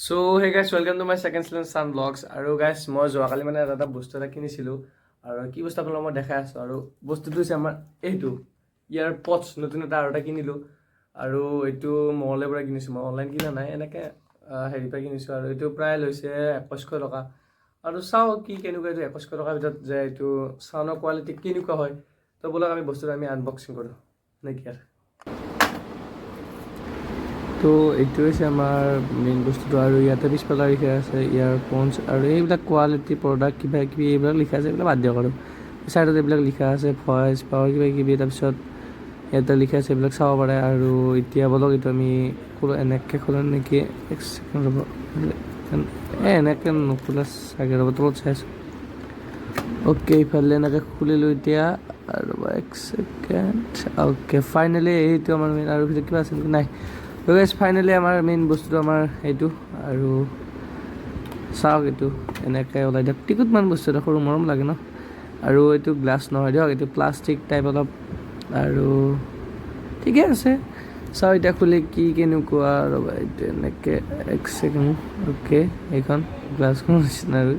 So hey guys, welcome to my second season Sun Vlogs. আৰু guys মই যোৱাকালি মানে এটা বস্তু এটা কিনিছিলো আৰু কি বস্তু আপোনালোকক মই দেখাই আছো আৰু বস্তুটো হৈছে আমাৰ এইটো earphones নতুন এটা আৰু এটা কিনিলো আৰু এইটো মললে পৰা কিনিছো মই অনলাইন কিনা নাই এনেকে হেৰি পৰা কিনিছো আৰু এইটো প্ৰায় লৈছে 2100 টকা আৰু চাও কি কেনেকুৱা এইটো 2100 টকাৰ ভিতৰত যে এইটো সাউন্ডৰ কোৱালিটি কেনেকুৱা হয় তো বলক আমি বস্তুটো আমি আনবক্সিং কৰো নেকি আৰু তো এইটো হৈছে আমাৰ মেইন বস্তুটো আৰু ইয়াতে পিছফালে লিখা আছে ইয়াৰফোনছ আৰু এইবিলাক কোৱালিটি প্ৰডাক্ট কিবা কিবি এইবিলাক লিখা আছে এইবিলাক বাদ দিয়ক আৰু চাইডত এইবিলাক লিখা আছে ভইচ পাৱাৰ কিবা কিবি তাৰপিছত ইয়াতে লিখা আছে এইবিলাক চাব পাৰে আৰু এতিয়া বলক এইটো আমি এনেকৈ খোলা নেকি এক ছেকেণ্ড ৰ'ব এনেকৈ নোখোলা চাগে ৰ'ব তলত চাইছোঁ অ'কে ইফালে এনেকৈ খুলিলোঁ এতিয়া আৰু এক ছেকেণ্ড অ'কে ফাইনেলি এইটো আমাৰ মেইন আৰু ভিতৰত কিবা আছে নেকি নাই তো গাইজ ফাইনেলি আমাৰ মেইন বস্তুটো আমাৰ এইটো আৰু চাওক এইটো এনেকৈ ওলাই দিয়ক টিকুটমান বস্তু এটা সৰু মৰম লাগে ন আৰু এইটো গ্লাছ নহয় দিয়ক এইটো প্লাষ্টিক টাইপ অলপ আৰু ঠিকে আছে চাওক এতিয়া খুলি কি কেনেকুৱা ৰ'বা এইটো এনেকৈ এক ছেকেণ্ড অ'কে এইখন গ্লাছখন নিচিনা আৰু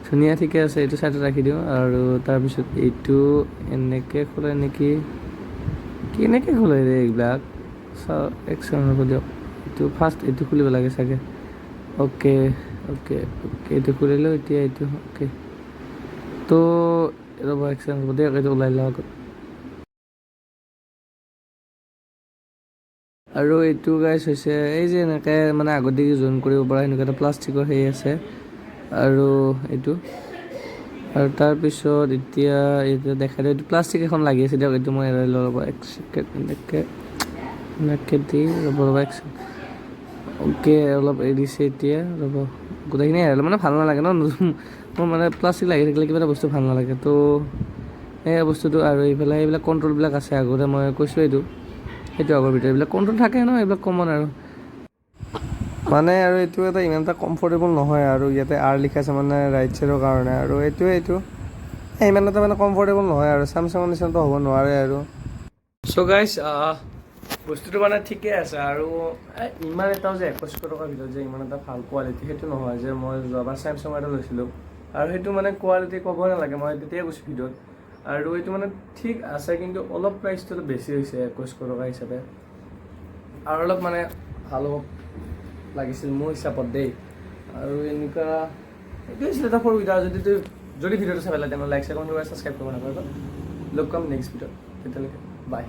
ধুনীয়া ঠিকে আছে এইটো চাইডত ৰাখি দিওঁ আৰু তাৰপিছত এইটো এনেকৈ খোলে নেকি কেনেকৈ খোলে ৰে এইবিলাক চাও এক ছেকেণ্ড ৰ'ব দিয়ক এইটো ফাৰ্ষ্ট এইটো খুলিব লাগে চাগে অ'কে অ'কে অ'কে এইটো খুলিলোঁ এতিয়া এইটো অ'কে তো ৰ'ব এক ছেকেণ্ড ৰ'ব দিয়ক এইটো ওলাই লওঁ আগত আৰু এইটো গাইজ হৈছে এই যে এনেকৈ মানে আগত দি জইন কৰিব পৰা এনেকুৱা এটা প্লাষ্টিকৰ সেই আছে আৰু এইটো আৰু তাৰপিছত এতিয়া দেখাই দিওঁ এইটো প্লাষ্টিক এখন লাগি আছে দিয়ক এইটো মই এৰাই লওঁ ৰ'ব এক ছেকেণ্ড এনেকৈ দি ৰ'ব এক ছেকেণ্ড অ'কে অলপ এৰিছে এতিয়া ৰ'ব গোটেইখিনি এৰালে মানে ভাল নালাগে ন মোৰ মানে প্লাষ্টিক লাগি থাকিলে কিবা এটা বস্তু ভাল নালাগে তো সেই বস্তুটো আৰু এইফালে এইবিলাক কণ্ট্ৰলবিলাক আছে আগতে মই কৈছোঁ সেইটো আগৰ ভিতৰত এইবিলাক কণ্ট্ৰল থাকে ন এইবিলাক কমন আৰু মানে আৰু এইটো এটা ইমান এটা কমফৰ্টেবল নহয় আৰু ইয়াতে লিখা আছে মানে ৰাইট চাইডৰ কাৰণে আৰু এইটো ইমান এটা মানে কমফৰ্টেবল নহয় আৰু চামচাঙৰ নিচিনাটো হ'ব নোৱাৰে আৰু চ' গাইজ বস্তুটো মানে ঠিকে আছে আৰু ইমান এটাও যে 2100 টকাৰ ভিতৰত যে ইমান এটা ভাল কোৱালিটি সেইটো নহয় যে মই যোৱাবাৰ চেমচাং এটা লৈছিলোঁ আৰু সেইটো মানে কোৱালিটি ক'ব নালাগে মই তেতিয়াই কৈছোঁ ভিডিঅ'ত আৰু এইটো মানে ঠিক আছে কিন্তু অলপ প্ৰাইচটো বেছি হৈছে 2100 টকা হিচাপে আৰু অলপ মানে ভাল হ'ব লাগিছিল মোৰ হিচাপত দেই আৰু এনেকুৱা এইটো হৈছিল এটা সৰু ভিডিঅ' যদি ভিডিঅ'টো চাই পেলাই তেনেহ'লে লাইক কমেণ্ট ছাবস্ক্ৰাইব কৰিব নাপাহৰিব লগ পাম নেক্সট ভিডিঅ'ত তেতিয়ালৈকে বাই